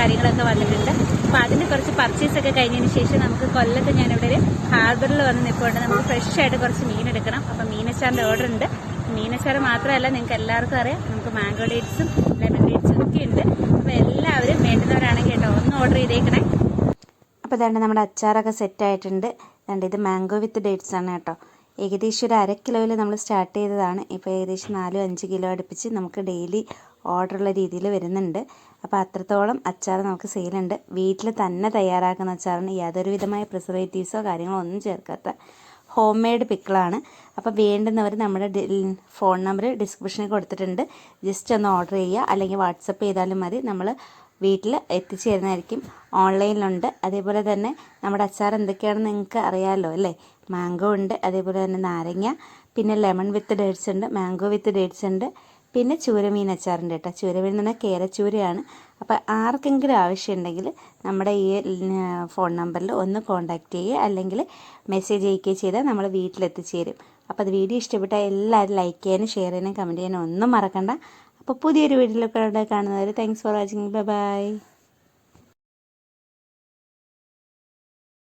കാര്യങ്ങളൊക്കെ വന്നിട്ടുണ്ട്. അപ്പോൾ അതിന് കുറച്ച് പർച്ചേസൊക്കെ കഴിഞ്ഞതിന് ശേഷം നമുക്ക് കൊല്ലത്ത് ഞാനിവിടെ ഒരു ഹാർബറിൽ വന്ന് നിൽക്കുന്നുണ്ട്. നമുക്ക് ഫ്രഷ് ആയിട്ട് കുറച്ച് മീൻ എടുക്കണം. അപ്പോൾ മീനച്ചാറിൻ്റെ ഓർഡർ ഉണ്ട്. മീനച്ചാറ് മാത്രമല്ല, നിങ്ങൾക്ക് എല്ലാവർക്കും അറിയാം, നമുക്ക് മാംഗോ ഡേറ്റ്സും ലെമൺ ഡേറ്റ്സും ഒക്കെ ഉണ്ട്. അപ്പോൾ എല്ലാവരും വേണ്ടുന്നവരാണെങ്കിൽ കേട്ടോ ഒന്ന് ഓർഡർ ചെയ്തേക്കണേ. അപ്പോൾ ഇതാണ്ട് നമ്മുടെ അച്ചാറൊക്കെ സെറ്റായിട്ടുണ്ട്. അതുകൊണ്ട് ഇത് മാംഗോ വിത്ത് ഡേറ്റ്സ് ആണ് കേട്ടോ. ഏകദേശം ഒരു 1/2 കിലോയിൽ നമ്മൾ സ്റ്റാർട്ട് ചെയ്തതാണ്. ഇപ്പോൾ ഏകദേശം 4-5 കിലോ അടുപ്പിച്ച് നമുക്ക് ഡെയിലി ഓർഡറുള്ള രീതിയിൽ വരുന്നുണ്ട്. അപ്പോൾ അത്രത്തോളം അച്ചാർ നമുക്ക് സെയിലുണ്ട്. വീട്ടിൽ തന്നെ തയ്യാറാക്കുന്ന അച്ചാറാണ്. യാതൊരു വിധമായ പ്രിസർവേറ്റീവ്സോ കാര്യങ്ങളോ ഒന്നും ചേർക്കാത്ത ഹോം മെയ്ഡ് പിക്കിളാണ്. അപ്പോൾ വേണ്ടുന്നവർ നമ്മുടെ ഫോൺ നമ്പർ ഡിസ്ക്രിപ്ഷനിൽ കൊടുത്തിട്ടുണ്ട്. ജസ്റ്റ് ഒന്ന് ഓർഡർ ചെയ്യുക, അല്ലെങ്കിൽ വാട്സപ്പ് ചെയ്താലും മതി. നമ്മൾ വീട്ടിൽ എത്തിച്ചു തരുന്നതായിരിക്കും. ഓൺലൈനിലുണ്ട്. അതേപോലെ തന്നെ നമ്മുടെ അച്ചാർ എന്തൊക്കെയാണെന്ന് നിങ്ങൾക്ക് അറിയാമല്ലോ അല്ലേ. മാംഗോ ഉണ്ട്, അതേപോലെ തന്നെ നാരങ്ങ, പിന്നെ ലെമൺ വിത്ത് ഡേറ്റ്സ് ഉണ്ട്, മാംഗോ വിത്ത് ഡേറ്റ്സ് ഉണ്ട്, പിന്നെ ചൂരമീൻ അച്ചാറുണ്ട് കേട്ടോ. ചൂരമീൻ എന്ന് പറഞ്ഞാൽ കേരച്ചൂരയാണ്. അപ്പോൾ ആർക്കെങ്കിലും ആവശ്യമുണ്ടെങ്കിൽ നമ്മുടെ ഈ ഫോൺ നമ്പറിൽ ഒന്ന് കോൺടാക്റ്റ് ചെയ്യുക, അല്ലെങ്കിൽ മെസ്സേജ് അയക്കുകയോ ചെയ്താൽ നമ്മൾ വീട്ടിലെത്തിച്ചു തരും. അപ്പോൾ അത് വീഡിയോ ഇഷ്ടപ്പെട്ടാൽ എല്ലാവരും ലൈക്ക് ചെയ്യാനും ഷെയർ ചെയ്യാനും കമൻറ്റ് ചെയ്യാനും ഒന്നും മറക്കണ്ട. അപ്പോൾ പുതിയൊരു വീഡിയോയിലൊക്കെ കാണുന്നവർ thanks for watching. Bye bye.